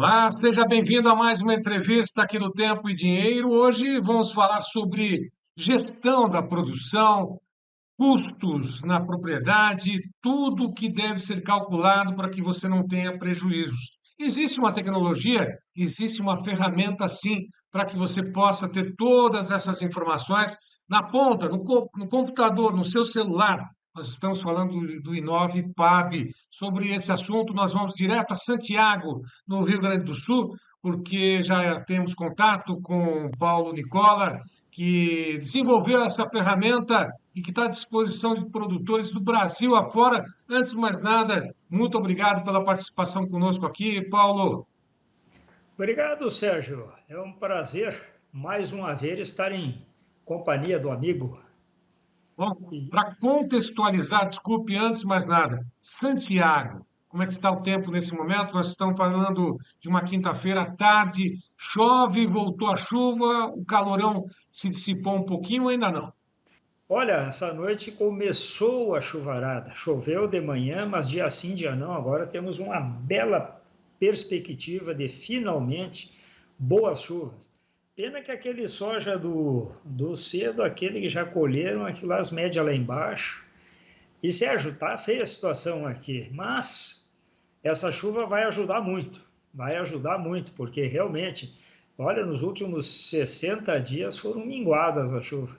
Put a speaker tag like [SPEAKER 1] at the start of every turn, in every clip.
[SPEAKER 1] Olá, seja bem-vindo a mais uma entrevista aqui do Tempo e Dinheiro. Hoje vamos falar sobre gestão da produção, custos na propriedade, tudo que deve ser calculado para que você não tenha prejuízos. Existe uma tecnologia, existe uma ferramenta sim, para que você possa ter todas essas informações na ponta, no computador, no seu celular. Nós estamos falando do Inove PAB. Sobre esse assunto, nós vamos direto a Santiago, no Rio Grande do Sul, porque já temos contato com o Paulo Nicola, que desenvolveu essa ferramenta e que está à disposição de produtores do Brasil afora. Antes de mais nada, muito obrigado pela participação conosco aqui, Paulo.
[SPEAKER 2] Obrigado, Sérgio. É um prazer, mais uma vez, estar em companhia do amigo.
[SPEAKER 1] Bom,
[SPEAKER 2] E,
[SPEAKER 1] para contextualizar, desculpe, antes de mais nada, Santiago, como é que está o tempo nesse momento? Nós estamos falando de uma quinta-feira à tarde, chove, voltou a chuva, o calorão se dissipou um pouquinho, ainda não.
[SPEAKER 2] olha, essa noite começou a chuvarada. Choveu de manhã, mas dia sim, dia não. Agora temos uma bela perspectiva de finalmente boas chuvas. Pena que aquele soja do cedo, aquele que já colheram, aquilo as médias lá embaixo. E Sérgio, tá feia a situação aqui, mas essa chuva vai ajudar muito, porque realmente, olha, nos últimos 60 dias foram minguadas a chuva.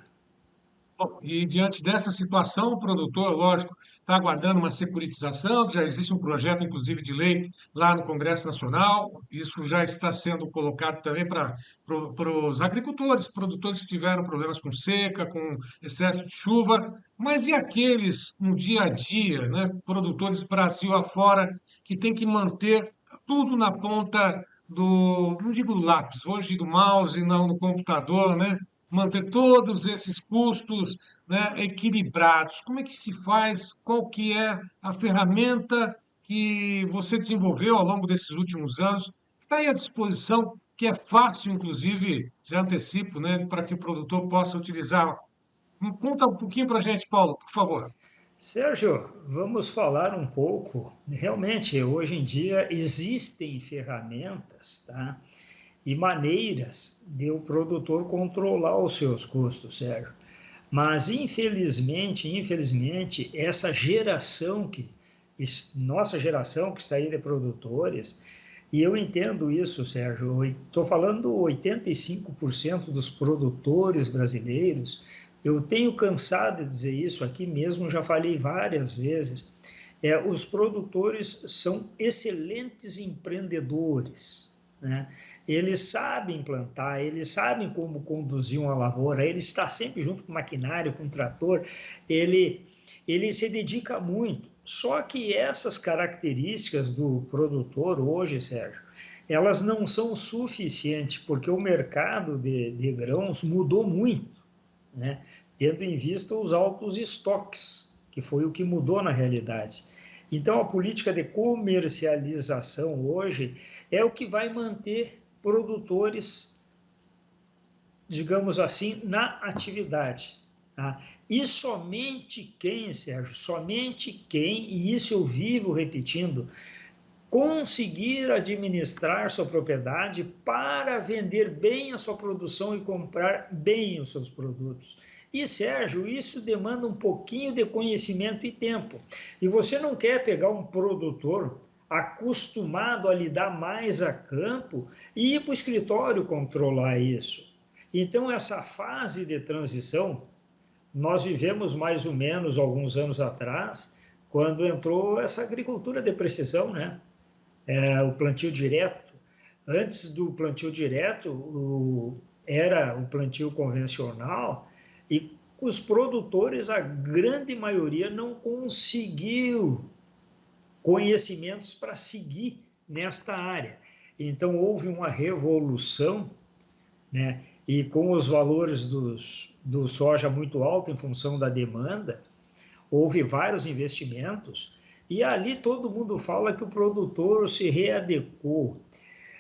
[SPEAKER 1] Bom, e diante dessa situação, o produtor, lógico, está aguardando uma securitização, que já existe um projeto, inclusive, de lei lá no Congresso Nacional. Isso já está sendo colocado também para os agricultores, produtores que tiveram problemas com seca, com excesso de chuva. Mas e aqueles no dia a dia, né, produtores Brasil afora, que têm que manter tudo na ponta do, não digo do lápis, hoje do mouse, não no computador, né? Manter todos esses custos, né, equilibrados. Como é que se faz? Qual que é a ferramenta que você desenvolveu ao longo desses últimos anos, que está aí à disposição, que é fácil, inclusive, já antecipo, né, para que o produtor possa utilizar. Conta um pouquinho para a gente, Paulo, por favor.
[SPEAKER 2] Sérgio, vamos falar um pouco. Realmente, hoje em dia existem ferramentas, tá? E maneiras de o produtor controlar os seus custos, Sérgio. Mas infelizmente, essa geração nossa geração que está aí de produtores, e eu entendo isso, Sérgio, estou falando 85% dos produtores brasileiros, eu tenho cansado de dizer isso aqui mesmo, já falei várias vezes, os produtores são excelentes empreendedores, né? Eles sabem plantar, eles sabem como conduzir uma lavoura, ele está sempre junto com o maquinário, com o trator, ele, ele se dedica muito. Só que essas características do produtor hoje, Sérgio, elas não são suficientes, porque o mercado de grãos mudou muito, né? Tendo em vista os altos estoques, que foi o que mudou na realidade. Então, a política de comercialização hoje é o que vai manter produtores, digamos assim, na atividade. Tá? E somente quem, Sérgio, somente quem, e isso eu vivo repetindo, conseguir administrar sua propriedade para vender bem a sua produção e comprar bem os seus produtos. E, Sérgio, isso demanda um pouquinho de conhecimento e tempo. E você não quer pegar um produtor acostumado a lidar mais a campo e ir para o escritório controlar isso. Então, essa fase de transição, nós vivemos mais ou menos alguns anos atrás, quando entrou essa agricultura de precisão, né? O plantio direto. Antes do plantio direto, era o plantio convencional e os produtores, a grande maioria, não conseguiu conhecimentos para seguir nesta área. Então, houve uma revolução, né? E com os valores do soja muito alto em função da demanda, houve vários investimentos e ali todo mundo fala que o produtor se readequou.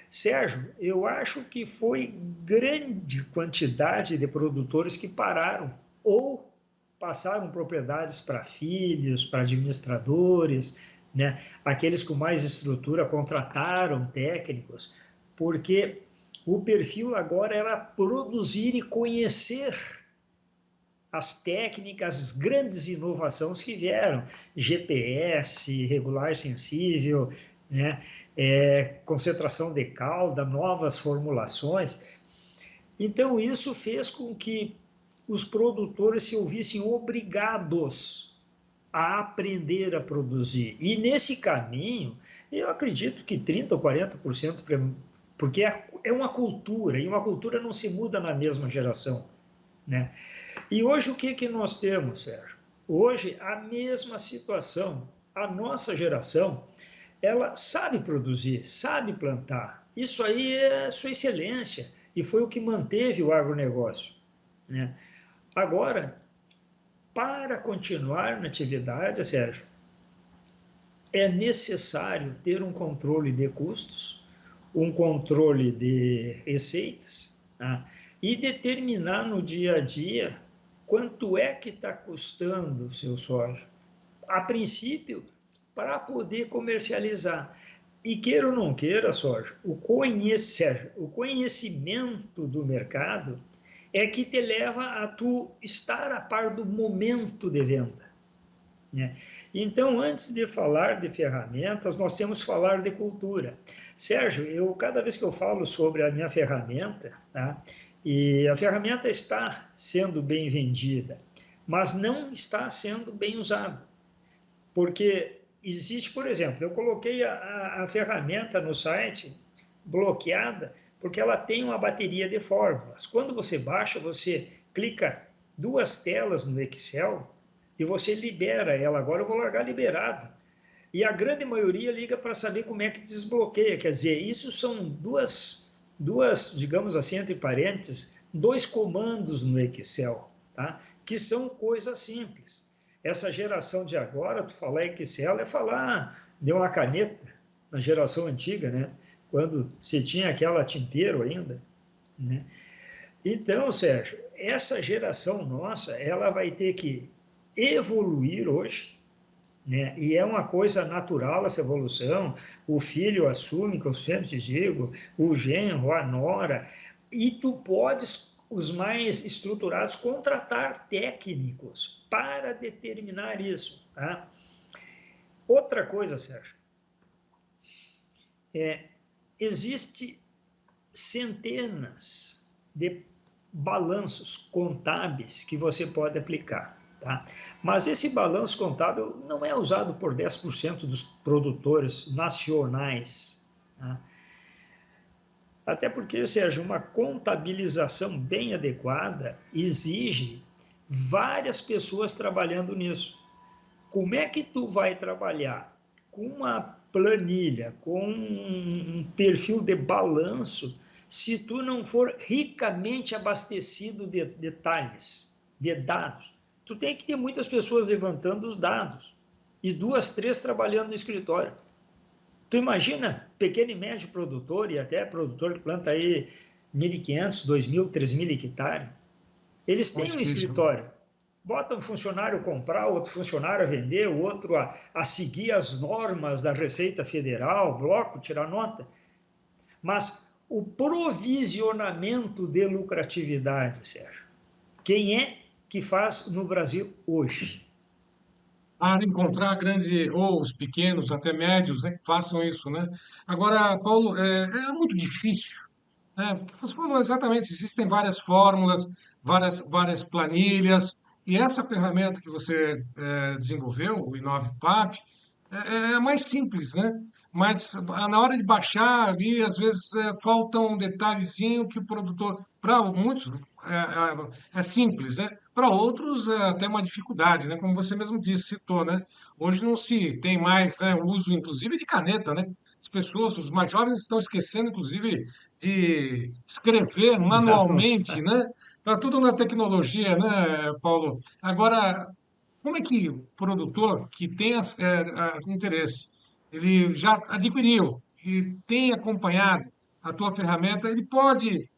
[SPEAKER 2] Sérgio, eu acho que foi grande quantidade de produtores que pararam ou passaram propriedades para filhos, para administradores, né? Aqueles com mais estrutura contrataram técnicos, porque o perfil agora era produzir e conhecer as técnicas, as grandes inovações que vieram, GPS, regular sensível, né? Concentração de cauda, novas formulações. Então, isso fez com que os produtores se ouvissem obrigados a aprender a produzir. E nesse caminho, eu acredito que 30% ou 40%, porque é uma cultura, e uma cultura não se muda na mesma geração, né? E hoje o que, que nós temos, Sérgio? Hoje a mesma situação. A nossa geração, ela sabe produzir, sabe plantar. Isso aí é sua excelência e foi o que manteve o agronegócio, né? Agora, para continuar na atividade, Sérgio, é necessário ter um controle de custos, um controle de receitas, tá? E determinar no dia a dia quanto é que está custando o seu soja. A princípio, para poder comercializar. E queira ou não queira, soja, o conhecimento do mercado é que te leva a tu estar a par do momento de venda, né? Então, antes de falar de ferramentas, nós temos que falar de cultura. Sérgio, cada vez que eu falo sobre a minha ferramenta, tá? E a ferramenta está sendo bem vendida, mas não está sendo bem usada. Porque existe, por exemplo, eu coloquei a ferramenta no site bloqueada porque ela tem uma bateria de fórmulas. Quando você baixa, você clica duas telas no Excel e você libera ela. Agora eu vou largar liberada. E a grande maioria liga para saber como é que desbloqueia. Quer dizer, isso são digamos assim, entre parênteses, dois comandos no Excel, tá? Que são coisas simples. Essa geração de agora, tu falar Excel é falar de uma caneta, na geração antiga, né? Quando se tinha aquela tinteiro ainda, né? Então, Sérgio, essa geração nossa, ela vai ter que evoluir hoje, né? E é uma coisa natural essa evolução. O filho assume, como eu sempre te digo, o genro, a nora, e tu podes, os mais estruturados, contratar técnicos para determinar isso, tá? Outra coisa, Sérgio, existe centenas de balanços contábeis que você pode aplicar. Tá? Mas esse balanço contábil não é usado por 10% dos produtores nacionais. Tá? Até porque, Sérgio, uma contabilização bem adequada exige várias pessoas trabalhando nisso. Como é que tu vai trabalhar com uma planilha, com um perfil de balanço, se tu não for ricamente abastecido de detalhes, de dados? Tu tem que ter muitas pessoas levantando os dados e duas, três trabalhando no escritório. Tu imagina pequeno e médio produtor e até produtor que planta aí 1.500, 2.000, 3.000 hectares. Eles
[SPEAKER 1] Muito
[SPEAKER 2] têm um
[SPEAKER 1] difícil, né?
[SPEAKER 2] escritório, bota um funcionário a comprar, outro funcionário a vender, o outro a seguir as normas da Receita Federal, bloco, tirar nota. Mas o provisionamento de lucratividade, Sérgio, quem é que faz no Brasil hoje?
[SPEAKER 1] Para encontrar grande, ou os pequenos, até médios, né, que façam isso, né? Agora, Paulo, é muito difícil, né? Porque você falou exatamente, existem várias fórmulas, várias planilhas, e essa ferramenta que você desenvolveu, o InovePAP, é mais simples, né? Mas na hora de baixar ali, às vezes falta um detalhezinho que o produtor, para muitos é simples, né? Para outros é até uma dificuldade, né? Como você mesmo disse, citou, né? Hoje não se tem mais, né, o uso, inclusive, de caneta, né? As pessoas, os mais jovens estão esquecendo, inclusive, de escrever
[SPEAKER 2] Não,
[SPEAKER 1] manualmente, né? Está tudo na tecnologia, né, Paulo? Agora, como é que o produtor que tem interesse, ele já adquiriu e tem acompanhado a tua ferramenta, ele pode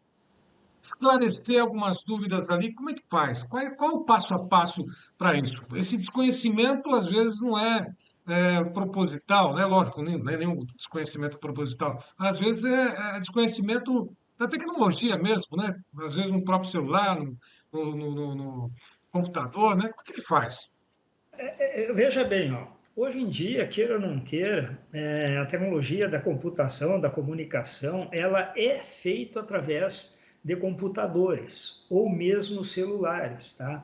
[SPEAKER 1] esclarecer algumas dúvidas ali? Como é que faz? Qual é o passo a passo para isso? Esse desconhecimento, às vezes, não é. proposital, né? Lógico, não é nenhum desconhecimento proposital. Às vezes é desconhecimento da tecnologia mesmo, né? Às vezes no próprio celular, no computador, né? Como é que ele faz?
[SPEAKER 2] Veja bem, ó, hoje em dia, queira ou não queira, a tecnologia da computação, da comunicação, ela é feita através de computadores ou mesmo celulares, tá?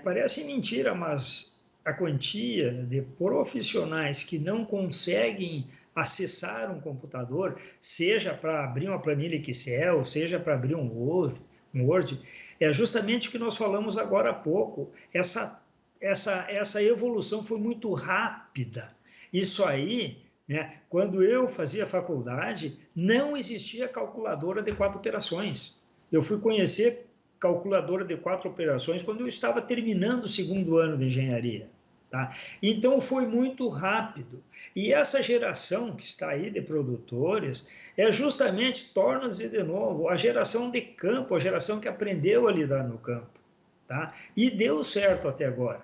[SPEAKER 2] Parece mentira, mas a quantia de profissionais que não conseguem acessar um computador, seja para abrir uma planilha Excel, seja para abrir um Word, é justamente o que nós falamos agora há pouco, essa evolução foi muito rápida. Isso aí, né, quando eu fazia faculdade, não existia calculadora de 4 operações. Eu fui conhecer calculadora de 4 operações quando eu estava terminando o segundo ano de engenharia. Tá? Então foi muito rápido. E essa geração que está aí de produtores justamente, torna-se de novo, a geração de campo, a geração que aprendeu a lidar no campo. Tá? E deu certo até agora.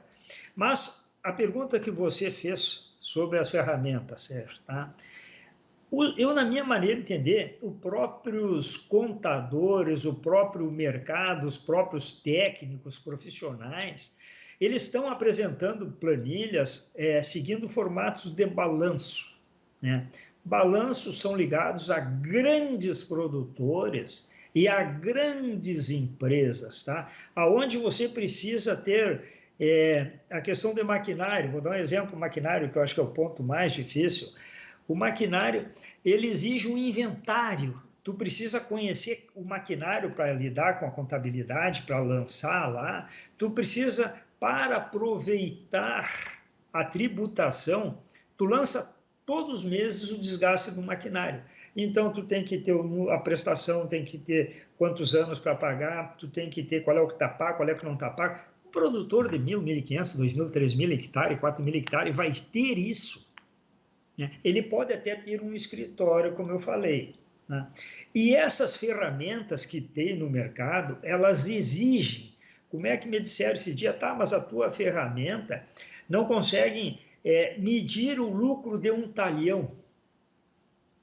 [SPEAKER 2] Mas a pergunta que você fez sobre as ferramentas, Sérgio, tá? Eu, na minha maneira de entender, os próprios contadores, o próprio mercado, os próprios técnicos profissionais, eles estão apresentando planilhas seguindo formatos de balanço, né? Balanços são ligados a grandes produtores e a grandes empresas, tá? Aonde você precisa ter a questão de maquinário. Vou dar um exemplo, maquinário, que eu acho que é o ponto mais difícil. O maquinário, ele exige um inventário. Tu precisa conhecer o maquinário para lidar com a contabilidade, para lançar lá. Tu precisa, para aproveitar a tributação, tu lança todos os meses o desgaste do maquinário. Então, tu tem que ter a prestação, tem que ter quantos anos para pagar, tu tem que ter qual é o que está pago, qual é o que não está pago. O produtor de 1.000, 1.500, 2.000, 3.000 hectares, 4.000 hectares vai ter isso, né? Ele pode até ter um escritório, como eu falei, né? E essas ferramentas que tem no mercado, elas exigem. Como é que me disseram esse dia? Tá, mas a tua ferramenta não consegue medir o lucro de um talhão,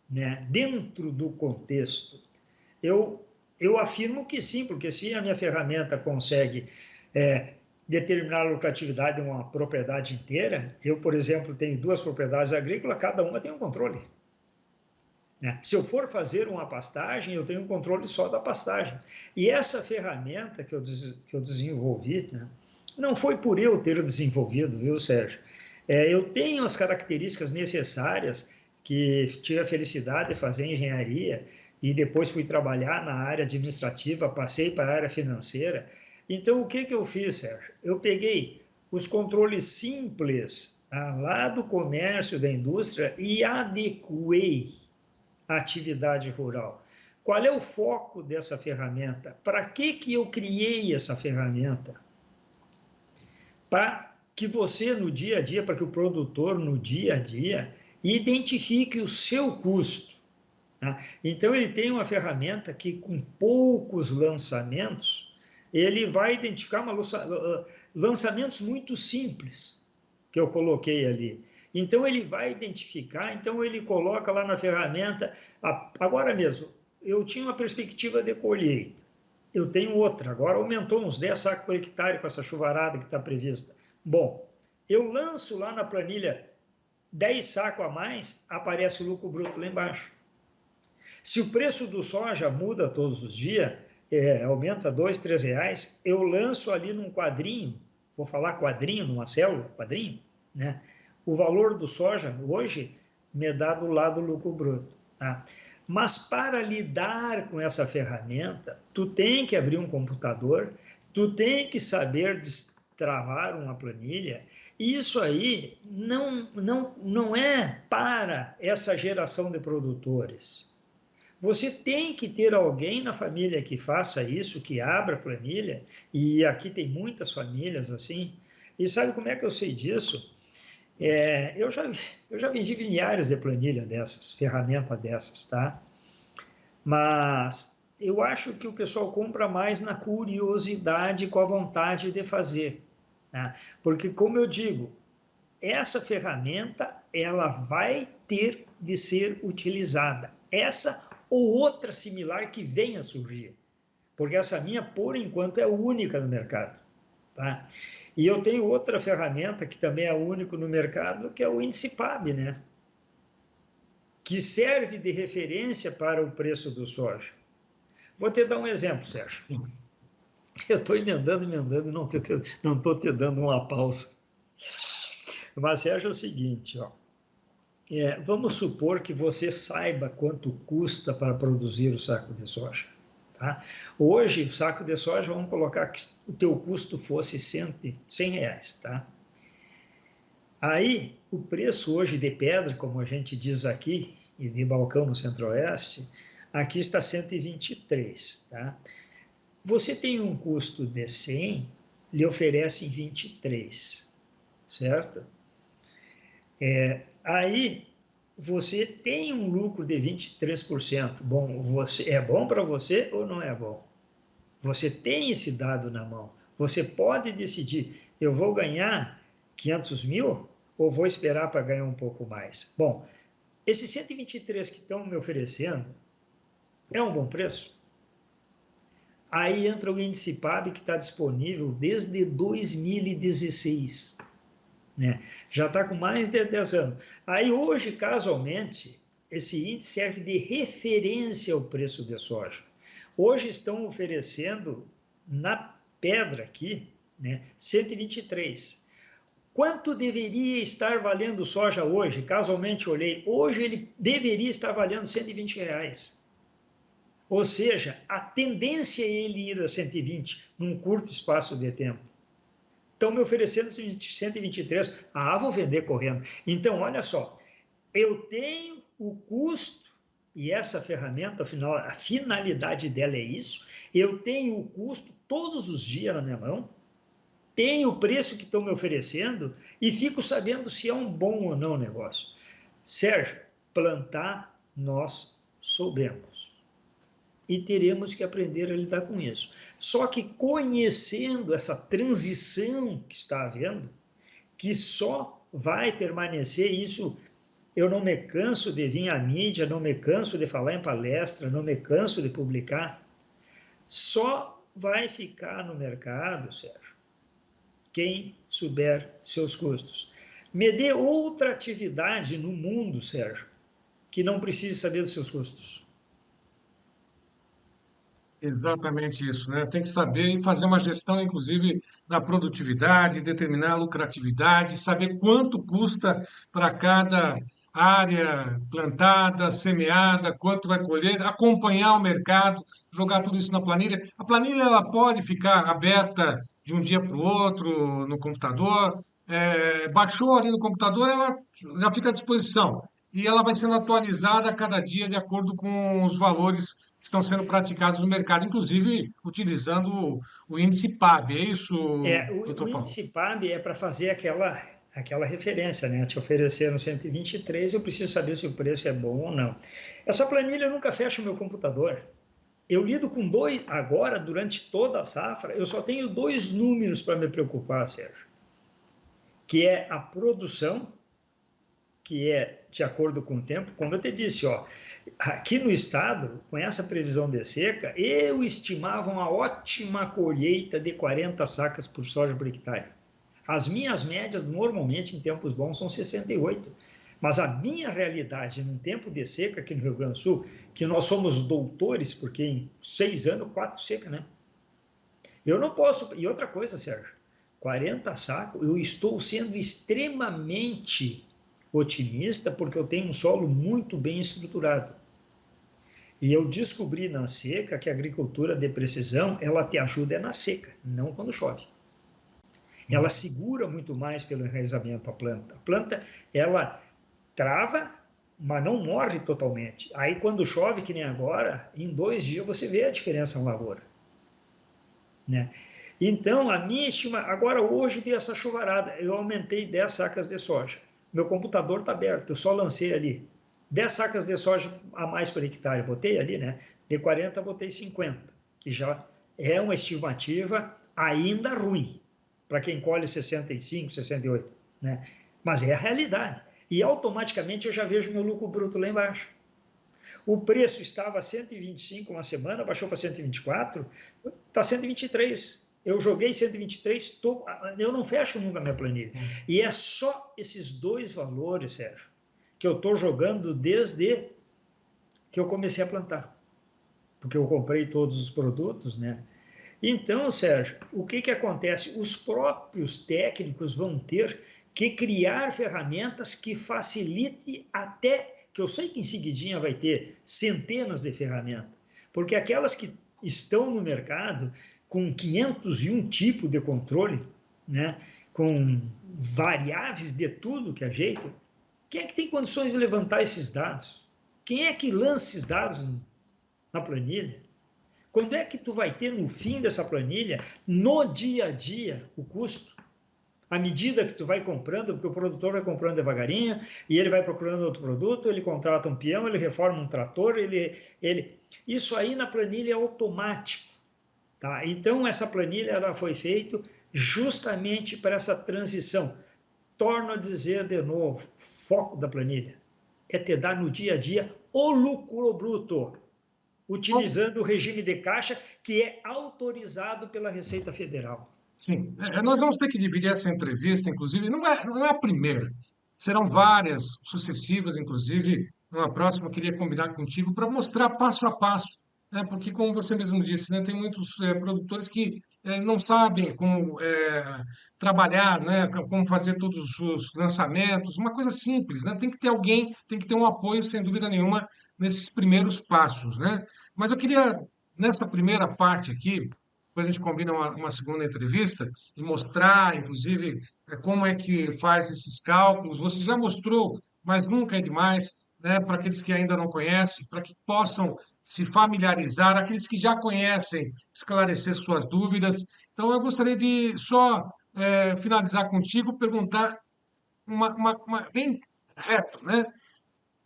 [SPEAKER 2] né, dentro do contexto. Eu afirmo que sim, porque se a minha ferramenta consegue determinar a lucratividade de uma propriedade inteira, eu, por exemplo, tenho 2 propriedades agrícolas, cada uma tem um controle, né? Se eu for fazer uma pastagem, eu tenho um controle só da pastagem. E essa ferramenta que eu desenvolvi, né, não foi por eu ter desenvolvido, viu, Sérgio? Eu tenho as características necessárias, que tive a felicidade de fazer engenharia e depois fui trabalhar na área administrativa, passei para a área financeira. Então, o que eu fiz, Sérgio? Eu peguei os controles simples, lá do comércio, da indústria, e adequei a atividade rural. Qual é o foco dessa ferramenta? Para que eu criei essa ferramenta? Para que você, no dia a dia, para que o produtor, no dia a dia, identifique o seu custo. Tá? Então, ele tem uma ferramenta que, com poucos lançamentos, ele vai identificar lançamentos muito simples que eu coloquei ali. Então, ele vai identificar, então ele coloca lá na ferramenta, agora mesmo, eu tinha uma perspectiva de colheita, eu tenho outra, agora aumentou uns 10 sacos por hectare com essa chuvarada que está prevista. Bom, eu lanço lá na planilha 10 sacos a mais, aparece o lucro bruto lá embaixo. Se o preço do soja muda todos os dias, aumenta R$ 2, R$ 3, eu lanço ali num quadrinho, vou falar quadrinho, numa célula, quadrinho, né? O valor do soja hoje me dá do lado do lucro bruto. Tá? Mas para lidar com essa ferramenta, tu tem que abrir um computador, tu tem que saber destravar uma planilha, e isso aí não é para essa geração de produtores. Você tem que ter alguém na família que faça isso, que abra a planilha, e aqui tem muitas famílias assim. E sabe como é que eu sei disso? Eu já vendi milhares de planilha dessas, ferramenta dessas, tá? Mas eu acho que o pessoal compra mais na curiosidade, com a vontade de fazer, tá? Porque, como eu digo, essa ferramenta ela vai ter de ser utilizada. Essa ou outra similar que venha a surgir. Porque essa minha, por enquanto, é única no mercado. Tá? E eu tenho outra ferramenta que também é única no mercado, que é o índice PAB, né? Que serve de referência para o preço do soja. Vou te dar um exemplo, Sérgio. Eu estou emendando, e não estou te dando uma pausa. Mas, Sérgio, é o seguinte, ó. Vamos supor que você saiba quanto custa para produzir o saco de soja. Tá? Hoje, o saco de soja, vamos colocar que o teu custo fosse R$100. Tá? Aí, o preço hoje de pedra, como a gente diz aqui, e de balcão no Centro-Oeste, aqui está 123. Tá? Você tem um custo de 100, lhe oferecem 23, certo? Aí você tem um lucro de 23%. Bom, é bom para você ou não é bom? Você tem esse dado na mão. Você pode decidir, eu vou ganhar 500 mil ou vou esperar para ganhar um pouco mais? Bom, esses 123 que estão me oferecendo é um bom preço? Aí entra o índice PAB que está disponível desde 2016. Né? Já está com mais de 10 anos. Aí hoje, casualmente, esse índice serve de referência ao preço de soja. Hoje estão oferecendo na pedra aqui, né, 123. Quanto deveria estar valendo soja hoje? Casualmente olhei, hoje ele deveria estar valendo R$120. Ou seja, a tendência é ele ir a 120 num curto espaço de tempo. Estão me oferecendo 123. Ah, vou vender correndo. Então, olha só, eu tenho o custo, e essa ferramenta, afinal, a finalidade dela é isso, eu tenho o custo todos os dias na minha mão, tenho o preço que estão me oferecendo e fico sabendo se é um bom ou não negócio. Sérgio, plantar nós soubemos. E teremos que aprender a lidar com isso. Só que conhecendo essa transição que está havendo, que só vai permanecer isso, eu não me canso de vir à mídia, não me canso de falar em palestra, não me canso de publicar, só vai ficar no mercado, Sérgio, quem souber seus custos. Me dê outra atividade no mundo, Sérgio, que não precise saber dos seus custos.
[SPEAKER 1] Exatamente isso, né? Tem que saber e fazer uma gestão, inclusive, da produtividade, determinar a lucratividade, saber quanto custa para cada área plantada, semeada, quanto vai colher, acompanhar o mercado, jogar tudo isso na planilha. A planilha ela pode ficar aberta de um dia para o outro no computador. Baixou ali no computador, ela já fica à disposição. E ela vai sendo atualizada a cada dia de acordo com os valores que estão sendo praticados no mercado, inclusive utilizando o índice PAB. É isso,
[SPEAKER 2] O
[SPEAKER 1] doutor Paulo?
[SPEAKER 2] índice PAB é para fazer aquela referência, né? Te ofereceram 123, eu preciso saber se o preço é bom ou não. Essa planilha nunca fecha o meu computador. Eu lido com dois, agora, durante toda a safra, eu só tenho dois números para me preocupar, Sérgio, que é a produção, que é de acordo com o tempo, como eu te disse, ó, aqui no estado, com essa previsão de seca, eu estimava uma ótima colheita de 40 sacas por soja por hectare. As minhas médias, normalmente, em tempos bons, são 68. Mas a minha realidade, num tempo de seca aqui no Rio Grande do Sul, que nós somos doutores, porque em 6 anos, 4 seca, né? Eu não posso. E outra coisa, Sérgio, 40 sacos, eu estou sendo extremamente otimista porque eu tenho um solo muito bem estruturado. E eu descobri na seca que a agricultura de precisão, ela te ajuda na seca, não quando chove. Ela segura muito mais pelo enraizamento a planta. A planta, ela trava, mas não morre totalmente. Aí quando chove, que nem agora, em 2 dias você vê a diferença na lavoura. Né? Então, a minha estima, agora hoje vi essa chuvarada, eu aumentei 10 sacas de soja. Meu computador está aberto, eu só lancei ali 10 sacas de soja a mais por hectare, botei ali, né? De 40, botei 50, que já é uma estimativa ainda ruim, para quem colhe 65, 68, né? mas é a realidade. E automaticamente eu já vejo meu lucro bruto lá embaixo. O preço estava a 125 uma semana, baixou para 124, está 123. Eu joguei 123, eu não fecho nunca a minha planilha. E é só esses dois valores, Sérgio, que eu estou jogando desde que eu comecei a plantar. Porque eu comprei todos os produtos, né? Então, Sérgio, o que acontece? Os próprios técnicos vão ter que criar ferramentas que facilite até, que eu sei que em seguidinha vai ter centenas de ferramentas, porque aquelas que estão no mercado com 501 tipos de controle, né, com variáveis de tudo que é jeito, quem é que tem condições de levantar esses dados? Quem é que lança esses dados na planilha? Quando é que tu vai ter no fim dessa planilha, no dia a dia, o custo? À medida que tu vai comprando, porque o produtor vai comprando devagarinho, e ele vai procurando outro produto, ele contrata um peão, ele reforma um trator, Isso aí na planilha é automático. Tá? Então, essa planilha ela foi feita justamente para essa transição. Torno a dizer de novo, foco da planilha é te dar no dia a dia o lucro bruto,
[SPEAKER 1] Bom,
[SPEAKER 2] utilizando o regime de caixa que é autorizado pela Receita Federal.
[SPEAKER 1] sim, nós vamos ter que dividir essa entrevista, inclusive, não é a primeira, serão várias sucessivas, inclusive, numa próxima eu queria combinar contigo para mostrar passo a passo, né? Porque, como você mesmo disse, né, tem muitos produtores que não sabem como trabalhar, né, como fazer todos os lançamentos, uma coisa simples, né? Tem que ter alguém, tem que ter um apoio, sem dúvida nenhuma, nesses primeiros passos, né? Mas eu queria, nessa primeira parte aqui, depois a gente combina uma segunda entrevista e mostrar, inclusive, como é que faz esses cálculos. Você já mostrou, mas nunca é demais, né, para aqueles que ainda não conhecem, para que possam se familiarizar, aqueles que já conhecem, esclarecer suas dúvidas. Então, eu gostaria de só finalizar contigo, perguntar bem reto, né?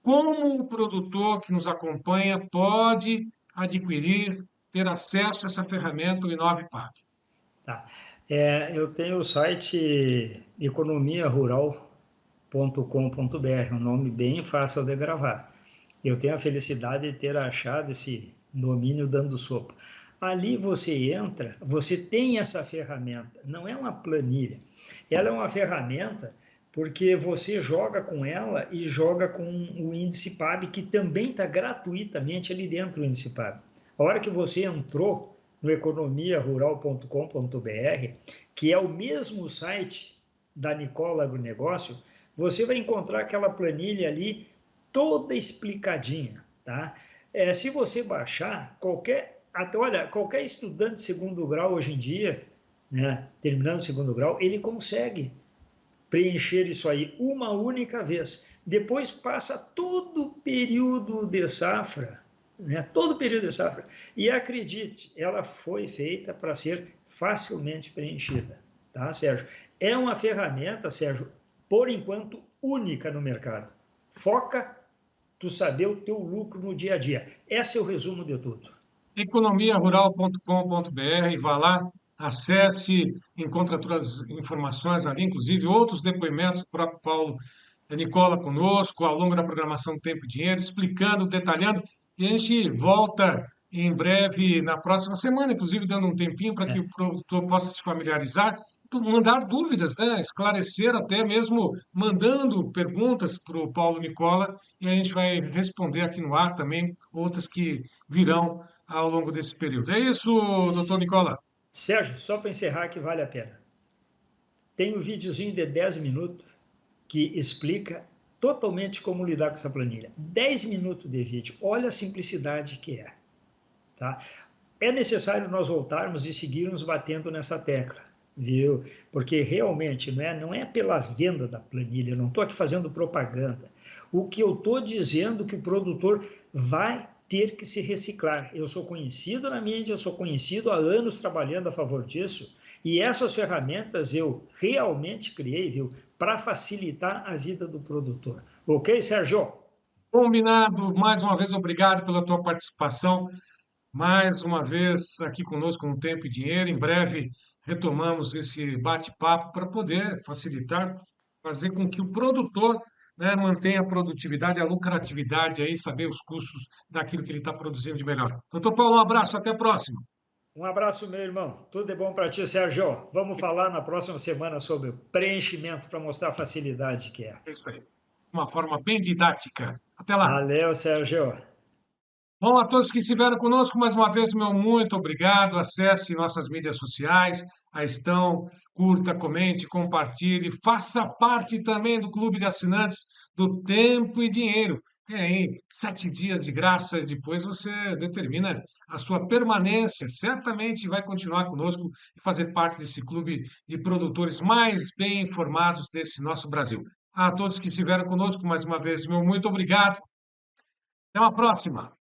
[SPEAKER 1] Como o produtor que nos acompanha pode adquirir, ter acesso a essa ferramenta, o InovePac?
[SPEAKER 2] Tá? Eu tenho o site economiarural.com.br, um nome bem fácil de gravar. Eu tenho a felicidade de ter achado esse domínio dando sopa. Ali você entra, você tem essa ferramenta, não é uma planilha, ela é uma ferramenta porque você joga com ela e joga com o índice PAB, que também está gratuitamente ali dentro do índice PAB. A hora que você entrou no economiarural.com.br, que é o mesmo site da Nicola Agronegócio, você vai encontrar aquela planilha ali toda explicadinha, tá? Se você baixar, qualquer estudante de segundo grau hoje em dia, né, terminando o segundo grau, ele consegue preencher isso aí uma única vez. Depois passa todo o período de safra, né? Todo o período de safra. E acredite, ela foi feita para ser facilmente preenchida, tá, Sérgio? É uma ferramenta, Sérgio, por enquanto única no mercado. Foca tu saber o teu lucro no dia a dia. Esse é o resumo de tudo.
[SPEAKER 1] Economiarural.com.br, vá lá, acesse, encontra todas as informações ali, inclusive outros depoimentos do próprio Paulo Nicola conosco, ao longo da programação Tempo e Dinheiro, explicando, detalhando, e a gente volta em breve, na próxima semana, inclusive dando um tempinho para que
[SPEAKER 2] É.
[SPEAKER 1] o produtor possa se familiarizar, mandar dúvidas, né? Esclarecer, até mesmo mandando perguntas para o Paulo Nicola, e a gente vai responder aqui no ar também, outras que virão ao longo desse período. É isso, doutor Nicola.
[SPEAKER 2] Sérgio, só para encerrar que vale a pena. Tem um videozinho de 10 minutos que explica totalmente como lidar com essa planilha. 10 minutos de vídeo. Olha a simplicidade que é. Tá? É necessário nós voltarmos e seguirmos batendo nessa tecla, viu? Porque realmente não é pela venda da planilha, eu não estou aqui fazendo propaganda. O que eu estou dizendo é que o produtor vai ter que se reciclar. Eu sou conhecido na mídia, eu sou conhecido há anos trabalhando a favor disso, e essas ferramentas eu realmente criei, viu, para facilitar a vida do produtor. Ok, Sérgio?
[SPEAKER 1] Combinado, mais uma vez, obrigado pela tua participação. Mais uma vez aqui conosco no Tempo e Dinheiro. Em breve retomamos esse bate-papo para poder facilitar fazer com que o produtor, né, mantenha a produtividade, a lucratividade aí, saber os custos daquilo que ele está produzindo de melhor. Doutor Paulo, um abraço, até a próxima.
[SPEAKER 2] Um abraço, meu irmão. Tudo de bom para ti, Sérgio. Vamos falar na próxima semana sobre o preenchimento para mostrar a facilidade que é.
[SPEAKER 1] É isso aí. Uma forma bem didática. Até lá.
[SPEAKER 2] Valeu, Sérgio.
[SPEAKER 1] Bom, a todos que estiveram conosco, mais uma vez, meu muito obrigado. Acesse nossas mídias sociais, a Estão, curta, comente, compartilhe, faça parte também do clube de assinantes do Tempo e Dinheiro. Tem aí 7 dias de graça, depois você determina a sua permanência. Certamente vai continuar conosco e fazer parte desse clube de produtores mais bem informados desse nosso Brasil. A todos que estiveram conosco, mais uma vez, meu muito obrigado. Até uma próxima.